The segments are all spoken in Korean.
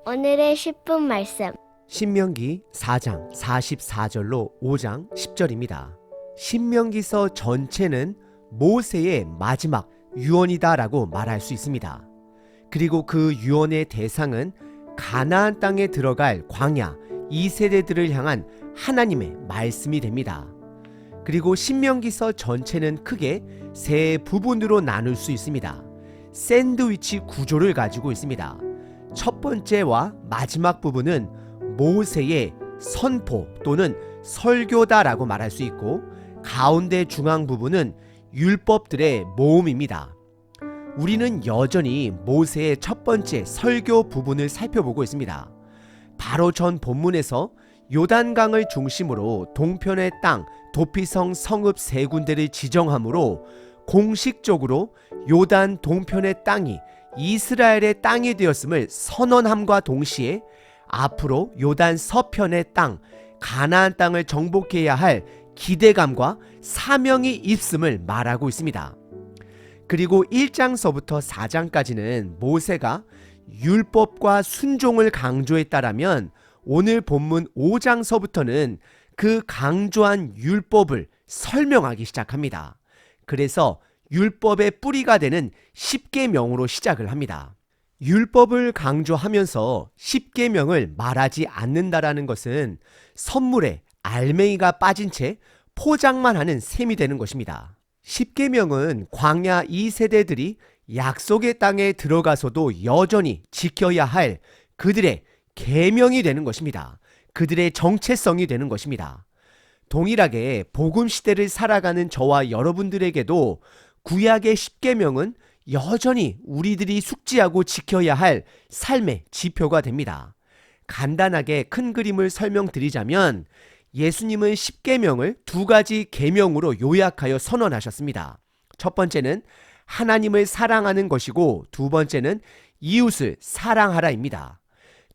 오늘의 10분 말씀. 신명기 4장 44절로 5장 10절입니다. 신명기서 전체는 모세의 마지막 유언이다라고 말할 수 있습니다. 그리고 그 유언의 대상은 가나안 땅에 들어갈 광야 2세대들을 향한 하나님의 말씀이 됩니다. 그리고 신명기서 전체는 크게 세 부분으로 나눌 수 있습니다. 샌드위치 구조를 가지고 있습니다. 첫 번째와 마지막 부분은 모세의 선포 또는 설교다라고 말할 수 있고, 가운데 중앙 부분은 율법들의 모음입니다. 우리는 여전히 모세의 첫 번째 설교 부분을 살펴보고 있습니다. 바로 전 본문에서 요단강을 중심으로 동편의 땅 도피성 성읍 세 군데를 지정함으로 공식적으로 요단 동편의 땅이 이스라엘의 땅이 되었음을 선언함과 동시에 앞으로 요단 서편의 땅 가나안 땅을 정복해야 할 기대감과 사명이 있음을 말하고 있습니다. 그리고 1장서부터 4장까지는 모세가 율법과 순종을 강조했다라면, 오늘 본문 5장서부터는 그 강조한 율법을 설명하기 시작합니다. 그래서 율법의 뿌리가 되는 십계명으로 시작을 합니다. 율법을 강조하면서 십계명을 말하지 않는다라는 것은 선물에 알맹이가 빠진 채 포장만 하는 셈이 되는 것입니다. 십계명은 광야 2세대들이 약속의 땅에 들어가서도 여전히 지켜야 할 그들의 계명이 되는 것입니다. 그들의 정체성이 되는 것입니다. 동일하게 복음 시대를 살아가는 저와 여러분들에게도 구약의 십계명은 여전히 우리들이 숙지하고 지켜야 할 삶의 지표가 됩니다. 간단하게 큰 그림을 설명드리자면, 예수님은 십계명을 두 가지 계명으로 요약하여 선언하셨습니다. 첫 번째는 하나님을 사랑하는 것이고, 두 번째는 이웃을 사랑하라입니다.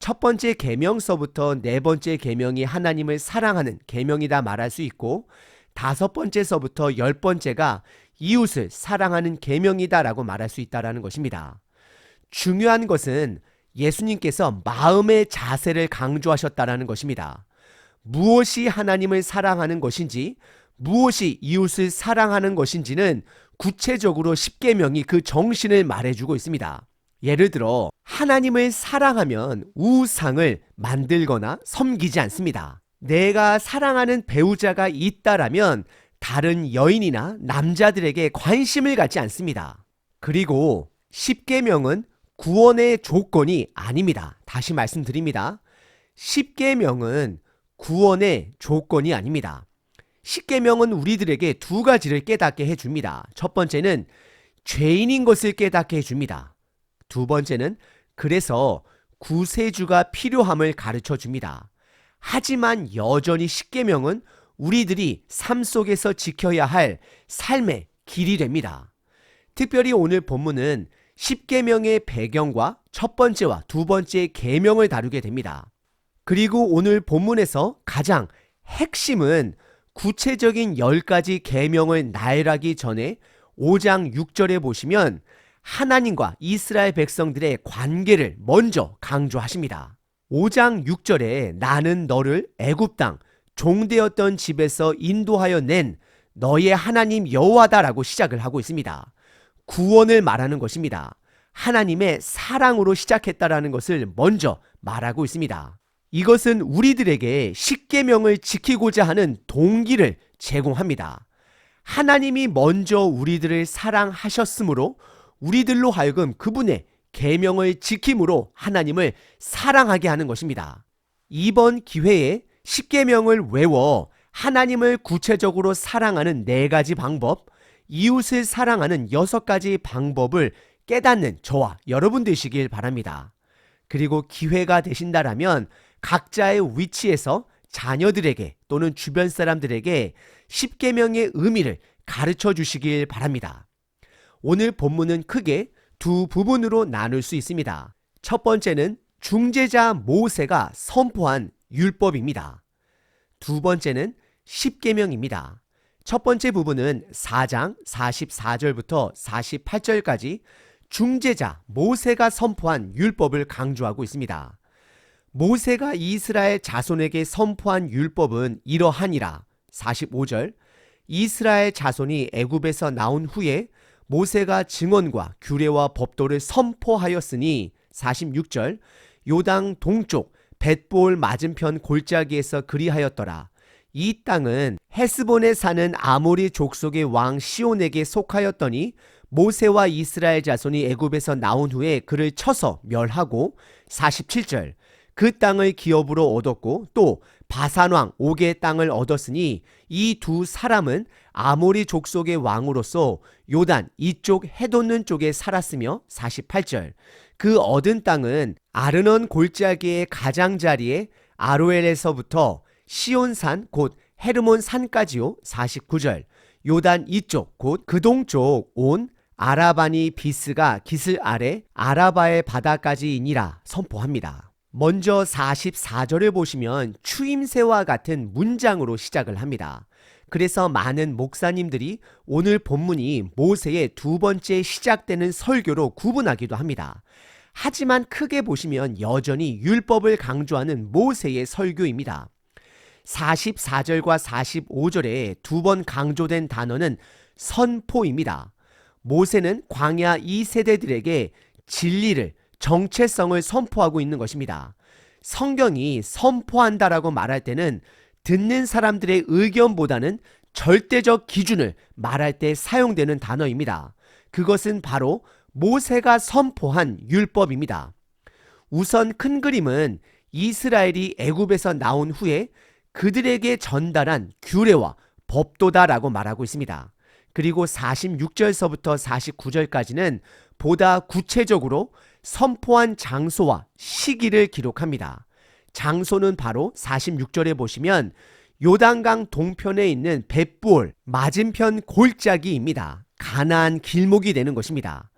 첫 번째 계명서부터 네 번째 계명이 하나님을 사랑하는 계명이다 말할 수 있고, 다섯 번째서부터 열 번째가 이웃을 사랑하는 계명이다라고 말할 수 있다라는 것입니다. 중요한 것은 예수님께서 마음의 자세를 강조하셨다라는 것입니다. 무엇이 하나님을 사랑하는 것인지, 무엇이 이웃을 사랑하는 것인지는 구체적으로 십계명이 그 정신을 말해주고 있습니다. 예를 들어 하나님을 사랑하면 우상을 만들거나 섬기지 않습니다. 내가 사랑하는 배우자가 있다라면 다른 여인이나 남자들에게 관심을 갖지 않습니다. 그리고 십계명은 구원의 조건이 아닙니다. 다시 말씀드립니다. 십계명은 구원의 조건이 아닙니다. 십계명은 우리들에게 두 가지를 깨닫게 해줍니다. 첫 번째는 죄인인 것을 깨닫게 해줍니다. 두 번째는 그래서 구세주가 필요함을 가르쳐 줍니다. 하지만 여전히 십계명은 우리들이 삶 속에서 지켜야 할 삶의 길이 됩니다. 특별히 오늘 본문은 십계명의 배경과 첫 번째와 두 번째 계명을 다루게 됩니다. 그리고 오늘 본문에서 가장 핵심은 구체적인 10가지 계명을 나열하기 전에 5장 6절에 보시면 하나님과 이스라엘 백성들의 관계를 먼저 강조하십니다. 5장 6절에 나는 너를 애굽 땅 종되었던 집에서 인도하여 낸 너의 하나님 여호와다라고 시작을 하고 있습니다. 구원을 말하는 것입니다. 하나님의 사랑으로 시작했다라는 것을 먼저 말하고 있습니다. 이것은 우리들에게 십계명을 지키고자 하는 동기를 제공합니다. 하나님이 먼저 우리들을 사랑하셨으므로 우리들로 하여금 그분의 계명을 지킴으로 하나님을 사랑하게 하는 것입니다. 이번 기회에 십계명을 외워 하나님을 구체적으로 사랑하는 4가지 방법, 이웃을 사랑하는 6가지 방법을 깨닫는 저와 여러분 되시길 바랍니다. 그리고 기회가 되신다라면 각자의 위치에서 자녀들에게 또는 주변 사람들에게 십계명의 의미를 가르쳐 주시길 바랍니다. 오늘 본문은 크게 두 부분으로 나눌 수 있습니다. 첫 번째는 중재자 모세가 선포한 율법입니다. 두 번째는 십계명입니다. 첫 번째 부분은 4장 44절부터 48절까지 중재자 모세가 선포한 율법을 강조하고 있습니다. 모세가 이스라엘 자손에게 선포한 율법은 이러하니라. 45절. 이스라엘 자손이 애굽에서 나온 후에 모세가 증언과 규례와 법도를 선포하였으니 46절. 요당 동쪽 벳볼 맞은편 골짜기에서 그리하였더라. 이 땅은 헤스본에 사는 아모리 족속의 왕 시온에게 속하였더니 모세와 이스라엘 자손이 애굽에서 나온 후에 그를 쳐서 멸하고 47절. 그 땅을 기업으로 얻었고 또 바산왕 옥의 땅을 얻었으니 이 두 사람은 아모리 족속의 왕으로서 요단 이쪽 해돋는 쪽에 살았으며 48절. 그 얻은 땅은 아르논 골짜기의 가장자리에 아로엘에서부터 시온산 곧 헤르몬 산까지요. 49절. 요단 이쪽 곧 그 동쪽 온 아라바니 비스가 기슬 아래 아라바의 바다까지이니라 선포합니다. 먼저 44절을 보시면 추임새와 같은 문장으로 시작을 합니다. 그래서 많은 목사님들이 오늘 본문이 모세의 두 번째 시작되는 설교로 구분하기도 합니다. 하지만 크게 보시면 여전히 율법을 강조하는 모세의 설교입니다. 44절과 45절에 두 번 강조된 단어는 선포입니다. 모세는 광야 2세대들에게 진리를, 정체성을 선포하고 있는 것입니다. 성경이 선포한다라고 말할 때는 듣는 사람들의 의견보다는 절대적 기준을 말할 때 사용되는 단어입니다. 그것은 바로 모세가 선포한 율법입니다. 우선 큰 그림은 이스라엘이 애굽에서 나온 후에 그들에게 전달한 규례와 법도다라고 말하고 있습니다. 그리고 46절서부터 49절까지는 보다 구체적으로 선포한 장소와 시기를 기록합니다. 장소는 바로 46절에 보시면 요단강 동편에 있는 벳볼 맞은편 골짜기입니다. 가나안 길목이 되는 것입니다.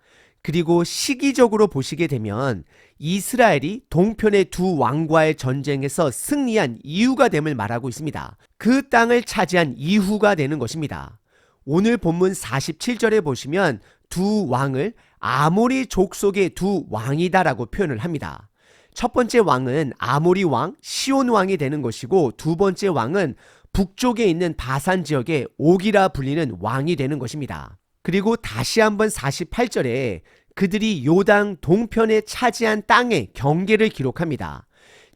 그리고 시기적으로 보시게 되면 이스라엘이 동편의 두 왕과의 전쟁에서 승리한 이유가 됨을 말하고 있습니다. 그 땅을 차지한 이후가 되는 것입니다. 오늘 본문 47절에 보시면 두 왕을 아모리 족속의 두 왕이다라고 표현을 합니다. 첫 번째 왕은 아모리 왕 시온 왕이 되는 것이고 두 번째 왕은 북쪽에 있는 바산 지역의 옥이라 불리는 왕이 되는 것입니다. 그리고 다시 한번 48절에 그들이 요단 동편에 차지한 땅의 경계를 기록합니다.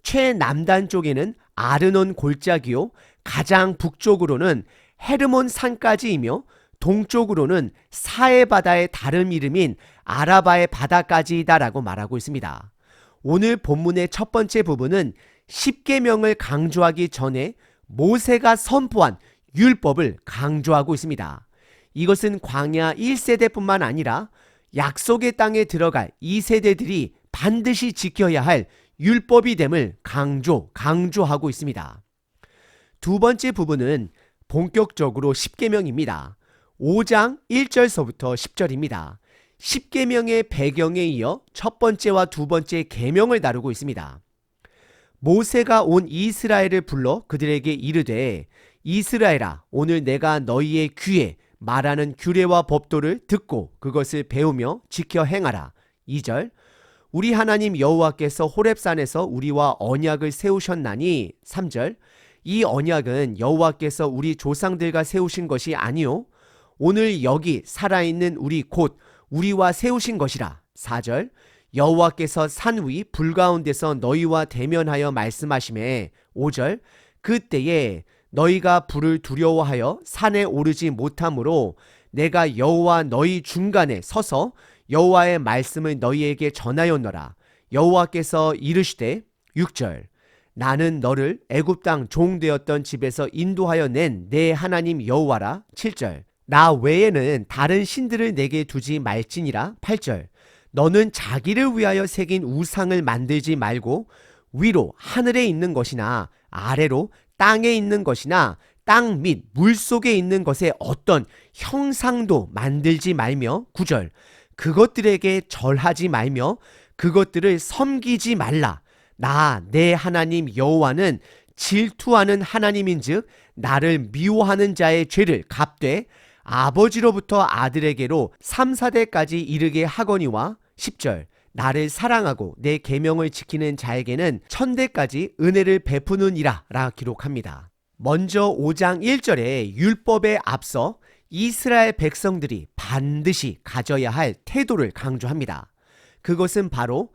최남단 쪽에는 아르논 골짜기요, 가장 북쪽으로는 헤르몬 산까지이며 동쪽으로는 사해 바다의 다른 이름인 아라바의 바다까지이다라고 말하고 있습니다. 오늘 본문의 첫 번째 부분은 십계명을 강조하기 전에 모세가 선포한 율법을 강조하고 있습니다. 이것은 광야 1세대뿐만 아니라 약속의 땅에 들어갈 2세대들이 반드시 지켜야 할 율법이 됨을 강조하고 있습니다. 두 번째 부분은 본격적으로 십계명입니다. 5장 1절서부터 10절입니다. 십계명의 배경에 이어 첫 번째와 두 번째 계명을 다루고 있습니다. 모세가 온 이스라엘을 불러 그들에게 이르되 이스라엘아 오늘 내가 너희의 귀에 말하는 규례와 법도를 듣고 그것을 배우며 지켜 행하라. 2절 우리 하나님 여호와께서 호렙산에서 우리와 언약을 세우셨나니 3절 이 언약은 여호와께서 우리 조상들과 세우신 것이 아니요 오늘 여기 살아있는 우리 곧 우리와 세우신 것이라. 4절 여호와께서 산 위 불 가운데서 너희와 대면하여 말씀하시매. 5절 그때에 너희가 불을 두려워하여 산에 오르지 못하므로 내가 여호와 너희 중간에 서서 여호와의 말씀을 너희에게 전하였노라. 여호와께서 이르시되 6절 나는 너를 애굽 땅 종되었던 집에서 인도하여 낸 내 하나님 여호와라. 7절 나 외에는 다른 신들을 내게 두지 말지니라. 8절 너는 자기를 위하여 새긴 우상을 만들지 말고 위로 하늘에 있는 것이나 아래로 땅에 있는 것이나 땅 및 물속에 있는 것에 어떤 형상도 만들지 말며 9절 그것들에게 절하지 말며 그것들을 섬기지 말라. 나 내 하나님 여호와는 질투하는 하나님인즉 나를 미워하는 자의 죄를 갚되 아버지로부터 아들에게로 3, 4대까지 이르게 하거니와 10절 나를 사랑하고 내 계명을 지키는 자에게는 1000대까지 은혜를 베푸느니라 라 기록합니다. 먼저 5장 1절에 율법에 앞서 이스라엘 백성들이 반드시 가져야 할 태도를 강조합니다. 그것은 바로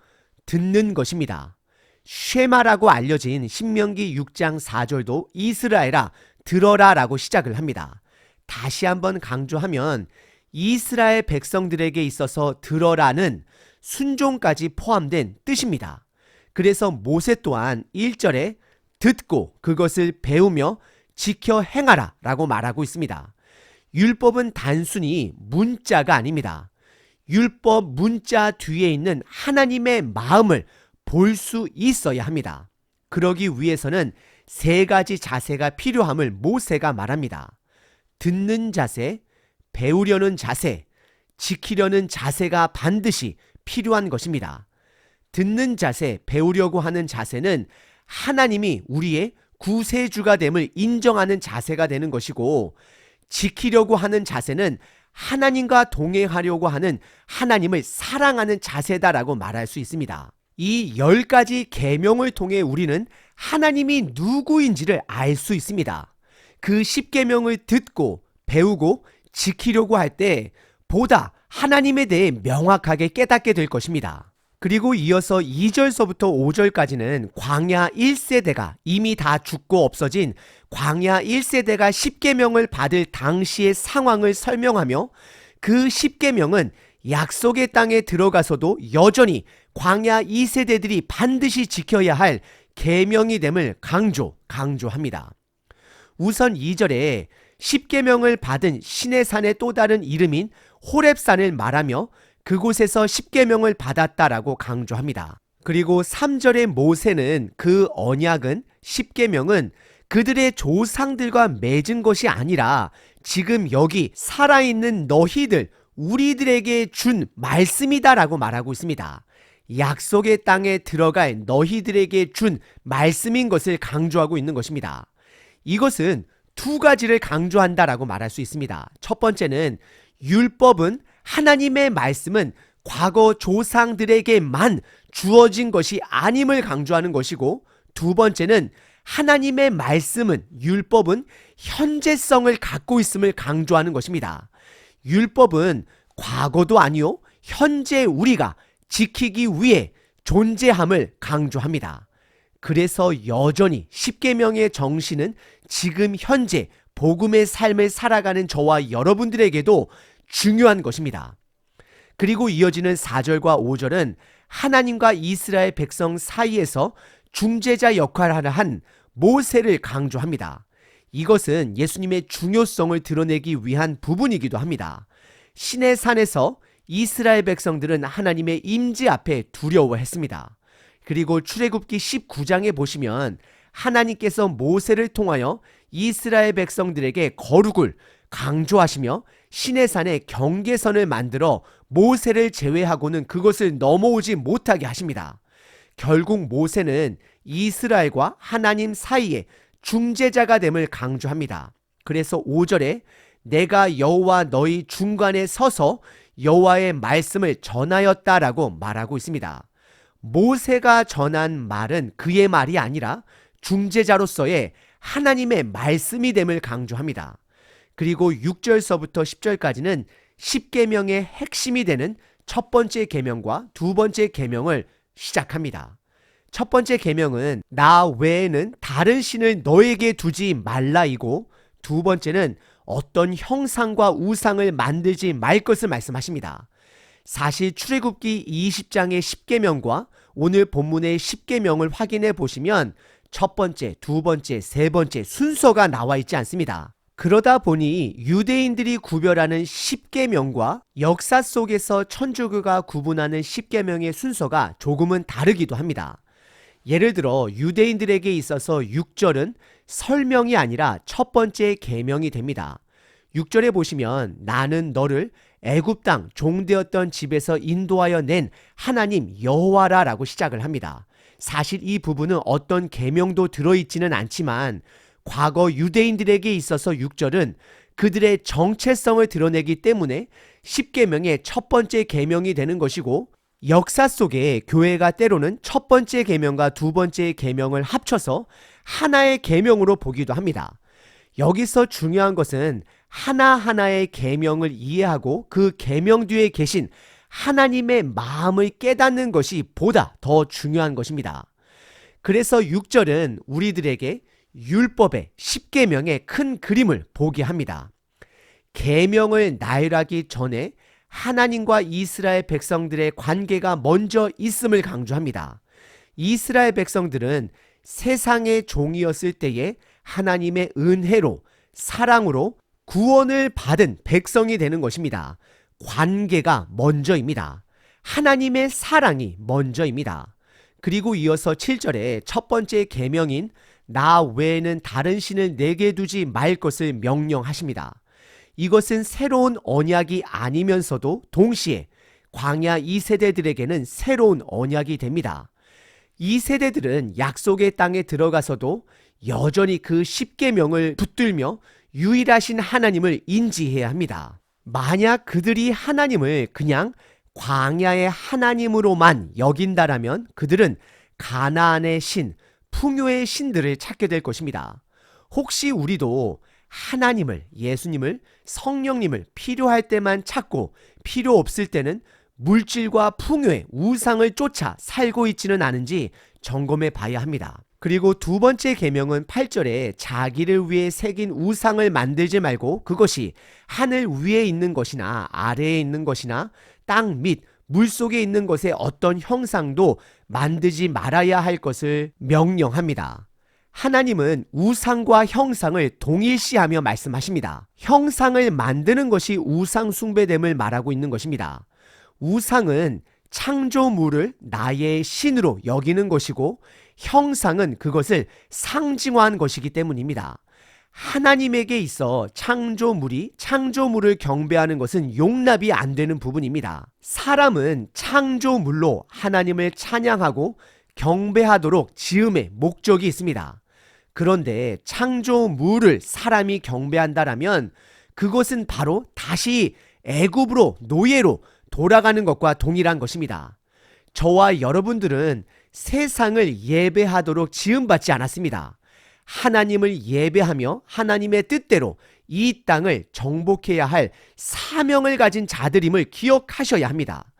듣는 것입니다. 쉐마라고 알려진 신명기 6장 4절도 이스라엘아 들어라 라고 시작을 합니다. 다시 한번 강조하면 이스라엘 백성들에게 있어서 들어라는 순종까지 포함된 뜻입니다. 그래서 모세 또한 1절에 듣고 그것을 배우며 지켜 행하라 라고 말하고 있습니다. 율법은 단순히 문자가 아닙니다. 율법 문자 뒤에 있는 하나님의 마음을 볼 수 있어야 합니다. 그러기 위해서는 3가지 자세가 필요함을 모세가 말합니다. 듣는 자세, 배우려는 자세, 지키려는 자세가 반드시 필요한 것입니다. 듣는 자세, 배우려고 하는 자세는 하나님이 우리의 구세주가 됨을 인정하는 자세가 되는 것이고, 지키려고 하는 자세는 하나님과 동행하려고 하는 하나님을 사랑하는 자세다라고 말할 수 있습니다. 이 10가지 계명을 통해 우리는 하나님이 누구인지를 알 수 있습니다. 그 10계명을 듣고 배우고 지키려고 할 때 보다 하나님에 대해 명확하게 깨닫게 될 것입니다. 그리고 이어서 2절서부터 5절까지는 광야 1세대가 이미 다 죽고 없어진 광야 1세대가 10계명을 받을 당시의 상황을 설명하며 그 10계명은 약속의 땅에 들어가서도 여전히 광야 2세대들이 반드시 지켜야 할 계명이 됨을 강조합니다. 우선 2절에 10계명을 받은 시내산의 또 다른 이름인 호렙산을 말하며 그곳에서 10계명을 받았다라고 강조합니다. 그리고 3절의 모세는 그 언약은 10계명은 그들의 조상들과 맺은 것이 아니라 지금 여기 살아있는 너희들 우리들에게 준 말씀이다라고 말하고 있습니다. 약속의 땅에 들어갈 너희들에게 준 말씀인 것을 강조하고 있는 것입니다. 이것은 2가지를 강조한다라고 말할 수 있습니다. 첫 번째는 율법은 하나님의 말씀은 과거 조상들에게만 주어진 것이 아님을 강조하는 것이고, 2번째는 하나님의 말씀은 율법은 현재성을 갖고 있음을 강조하는 것입니다. 율법은 과거도 아니요 현재 우리가 지키기 위해 존재함을 강조합니다. 그래서 여전히 10계명의 정신은 지금 현재 복음의 삶을 살아가는 저와 여러분들에게도 중요한 것입니다. 그리고 이어지는 4절과 5절은 하나님과 이스라엘 백성 사이에서 중재자 역할을 한 모세를 강조합니다. 이것은 예수님의 중요성을 드러내기 위한 부분이기도 합니다. 시내 산에서 이스라엘 백성들은 하나님의 임재 앞에 두려워했습니다. 그리고 출애굽기 19장에 보시면 하나님께서 모세를 통하여 이스라엘 백성들에게 거룩을 강조하시며 시내산에 경계선을 만들어 모세를 제외하고는 그것을 넘어오지 못하게 하십니다. 결국 모세는 이스라엘과 하나님 사이에 중재자가 됨을 강조합니다. 그래서 5절에 내가 여호와 너희 중간에 서서 여호와의 말씀을 전하였다라고 말하고 있습니다. 모세가 전한 말은 그의 말이 아니라 중재자로서의 하나님의 말씀이 됨을 강조합니다. 그리고 6절서부터 10절까지는 10계명의 핵심이 되는 첫 번째 계명과 두 번째 계명을 시작합니다. 첫 번째 계명은 나 외에는 다른 신을 너에게 두지 말라이고, 두 번째는 어떤 형상과 우상을 만들지 말 것을 말씀하십니다. 사실 출애굽기 20장의 10계명과 오늘 본문의 10계명을 확인해 보시면 첫 번째, 두 번째, 세 번째 순서가 나와 있지 않습니다. 그러다 보니 유대인들이 구별하는 10계명과 역사 속에서 천주교가 구분하는 10계명의 순서가 조금은 다르기도 합니다. 예를 들어 유대인들에게 있어서 6절은 설명이 아니라 첫 번째 계명이 됩니다. 6절에 보시면 나는 너를 애굽 땅 종되었던 집에서 인도하여 낸 하나님 여호와라 라고 시작을 합니다. 사실 이 부분은 어떤 계명도 들어있지는 않지만 과거 유대인들에게 있어서 6절은 그들의 정체성을 드러내기 때문에 십계명의 첫 번째 계명이 되는 것이고, 역사 속에 교회가 때로는 첫 번째 계명과 두 번째 계명을 합쳐서 하나의 계명으로 보기도 합니다. 여기서 중요한 것은 하나하나의 계명을 이해하고 그 계명 뒤에 계신 하나님의 마음을 깨닫는 것이 보다 더 중요한 것입니다. 그래서 6절은 우리들에게 율법의 십계명의 큰 그림을 보게 합니다. 계명을 나열하기 전에 하나님과 이스라엘 백성들의 관계가 먼저 있음을 강조합니다. 이스라엘 백성들은 세상의 종이었을 때에 하나님의 은혜로, 사랑으로 구원을 받은 백성이 되는 것입니다. 관계가 먼저입니다. 하나님의 사랑이 먼저입니다. 그리고 이어서 7절에 첫 번째 계명인 나 외에는 다른 신을 내게 두지 말 것을 명령하십니다. 이것은 새로운 언약이 아니면서도 동시에 광야 2세대들에게는 새로운 언약이 됩니다. 이 세대들은 약속의 땅에 들어가서도 여전히 그 십계명을 붙들며 유일하신 하나님을 인지해야 합니다. 만약 그들이 하나님을 그냥 광야의 하나님으로만 여긴다라면 그들은 가나안의 신, 풍요의 신들을 찾게 될 것입니다. 혹시 우리도 하나님을, 예수님을, 성령님을 필요할 때만 찾고 필요 없을 때는 물질과 풍요의 우상을 쫓아 살고 있지는 않은지 점검해 봐야 합니다. 그리고 두 번째 계명은 8절에 자기를 위해 새긴 우상을 만들지 말고 그것이 하늘 위에 있는 것이나 아래에 있는 것이나 땅 및 물속에 있는 것의 어떤 형상도 만들지 말아야 할 것을 명령합니다. 하나님은 우상과 형상을 동일시하며 말씀하십니다. 형상을 만드는 것이 우상 숭배됨을 말하고 있는 것입니다. 우상은 창조물을 나의 신으로 여기는 것이고 형상은 그것을 상징화한 것이기 때문입니다. 하나님에게 있어 창조물이 창조물을 경배하는 것은 용납이 안 되는 부분입니다. 사람은 창조물로 하나님을 찬양하고 경배하도록 지음의 목적이 있습니다. 그런데 창조물을 사람이 경배한다라면 그것은 바로 다시 애굽으로 노예로 돌아가는 것과 동일한 것입니다. 저와 여러분들은 세상을 예배하도록 지음받지 않았습니다. 하나님을 예배하며 하나님의 뜻대로 이 땅을 정복해야 할 사명을 가진 자들임을 기억하셔야 합니다.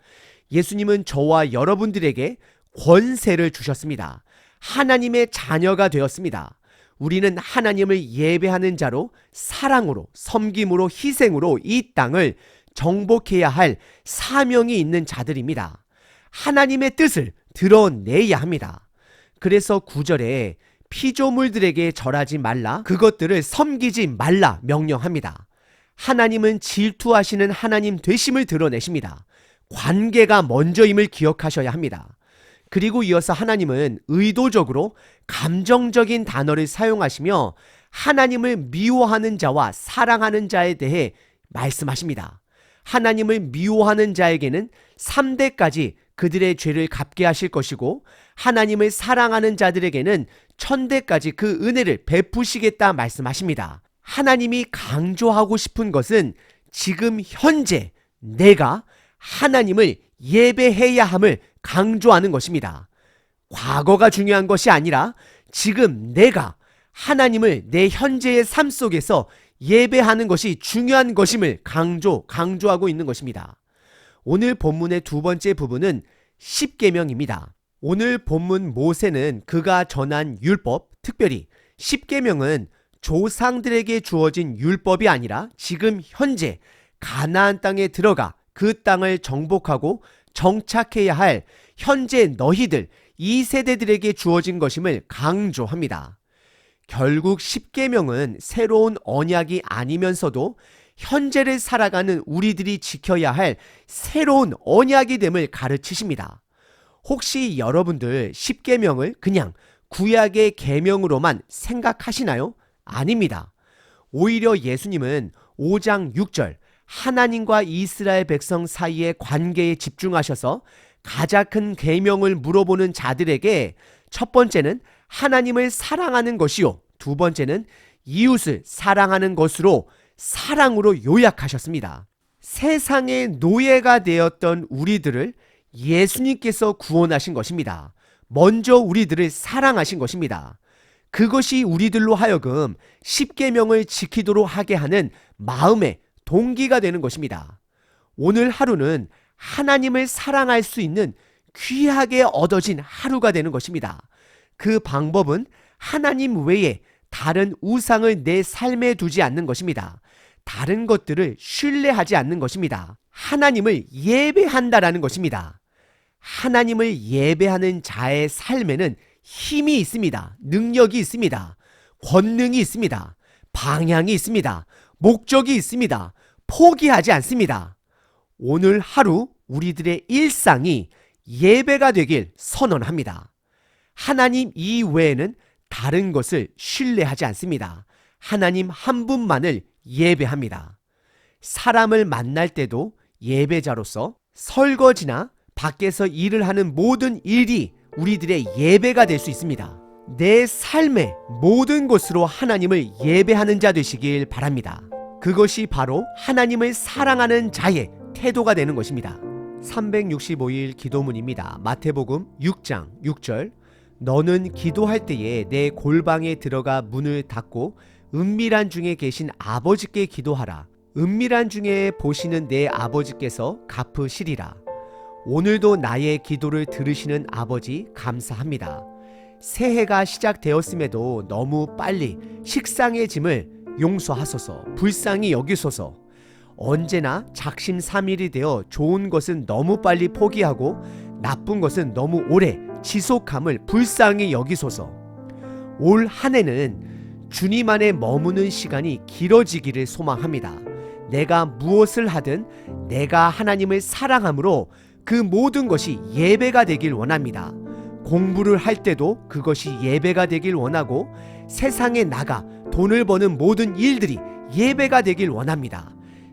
예수님은 저와 여러분들에게 권세를 주셨습니다. 하나님의 자녀가 되었습니다. 우리는 하나님을 예배하는 자로 사랑으로, 섬김으로, 희생으로 이 땅을 정복해야 할 사명이 있는 자들입니다. 하나님의 뜻을 드러내야 합니다. 그래서 9절에 피조물들에게 절하지 말라, 그것들을 섬기지 말라 명령합니다. 하나님은 질투하시는 하나님 되심을 드러내십니다. 관계가 먼저임을 기억하셔야 합니다. 그리고 이어서 하나님은 의도적으로 감정적인 단어를 사용하시며 하나님을 미워하는 자와 사랑하는 자에 대해 말씀하십니다. 하나님을 미워하는 자에게는 3대까지 그들의 죄를 갚게 하실 것이고 하나님을 사랑하는 자들에게는 1000대까지 그 은혜를 베푸시겠다 말씀하십니다. 하나님이 강조하고 싶은 것은 지금 현재 내가 하나님을 예배해야 함을 강조하는 것입니다. 과거가 중요한 것이 아니라 지금 내가 하나님을 내 현재의 삶 속에서 예배하는 것이 중요한 것임을 강조하고 있는 것입니다. 오늘 본문의 두 번째 부분은 십계명입니다. 오늘 본문 모세는 그가 전한 율법, 특별히 십계명은 조상들에게 주어진 율법이 아니라 지금 현재 가나안 땅에 들어가 그 땅을 정복하고 정착해야 할 현재 너희들 이 세대들에게 주어진 것임을 강조합니다. 결국 십계명은 새로운 언약이 아니면서도 현재를 살아가는 우리들이 지켜야 할 새로운 언약이 됨을 가르치십니다. 혹시 여러분들 십계명을 그냥 구약의 계명으로만 생각하시나요? 아닙니다. 오히려 예수님은 5장 6절 하나님과 이스라엘 백성 사이의 관계에 집중하셔서 가장 큰 계명을 물어보는 자들에게 첫 번째는 하나님을 사랑하는 것이요, 두 번째는 이웃을 사랑하는 것으로 사랑으로 요약하셨습니다. 세상의 노예가 되었던 우리들을 예수님께서 구원하신 것입니다. 먼저 우리들을 사랑하신 것입니다. 그것이 우리들로 하여금 십계명을 지키도록 하게 하는 마음의 동기가 되는 것입니다. 오늘 하루는 하나님을 사랑할 수 있는 귀하게 얻어진 하루가 되는 것입니다. 그 방법은 하나님 외에 다른 우상을 내 삶에 두지 않는 것입니다. 다른 것들을 신뢰하지 않는 것입니다. 하나님을 예배한다라는 것입니다. 하나님을 예배하는 자의 삶에는 힘이 있습니다. 능력이 있습니다. 권능이 있습니다. 방향이 있습니다. 목적이 있습니다. 포기하지 않습니다. 오늘 하루 우리들의 일상이 예배가 되길 선언합니다. 하나님 이외에는 다른 것을 신뢰하지 않습니다. 하나님 한 분만을 예배합니다. 사람을 만날 때도 예배자로서 설거지나 밖에서 일을 하는 모든 일이 우리들의 예배가 될 수 있습니다. 내 삶의 모든 것으로 하나님을 예배하는 자 되시길 바랍니다. 그것이 바로 하나님을 사랑하는 자의 태도가 되는 것입니다. 365일 기도문입니다. 마태복음 6장 6절. 너는 기도할 때에 내 골방에 들어가 문을 닫고 은밀한 중에 계신 아버지께 기도하라. 은밀한 중에 보시는 내 아버지께서 갚으시리라. 오늘도 나의 기도를 들으시는 아버지 감사합니다. 새해가 시작되었음에도 너무 빨리 식상의 짐을 용서하소서. 불쌍히 여기소서. 언제나 작심삼일이 되어 좋은 것은 너무 빨리 포기하고 나쁜 것은 너무 오래 지속함을 불쌍히 여기소서. 올 한 해는 주님 안에 머무는 시간이 길어지기를 소망합니다. 내가 무엇을 하든 내가 하나님을 사랑함으로 그 모든 것이 예배가 되길 원합니다. 공부를 할 때도 그것이 예배가 되길 원하고 세상에 나가 돈을 버는 모든 일들이 예배가 되길 원합니다.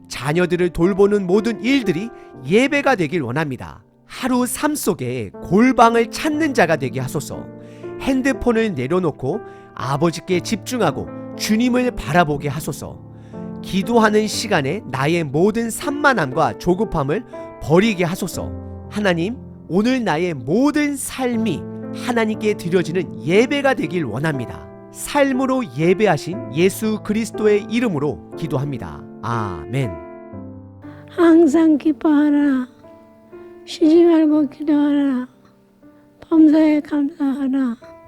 자녀들을 돌보는 모든 일들이 예배가 되길 원합니다. 하루 삶 속에 골방을 찾는 자가 되게 하소서. 핸드폰을 내려놓고 아버지께 집중하고 주님을 바라보게 하소서. 기도하는 시간에 나의 모든 산만함과 조급함을 버리게 하소서. 하나님, 오늘 나의 모든 삶이 하나님께 드려지는 예배가 되길 원합니다. 삶으로 예배하신 예수 그리스도의 이름으로 기도합니다. 아멘. 항상 기뻐하라. 쉬지 말고 기도하라. 범사에 감사하라.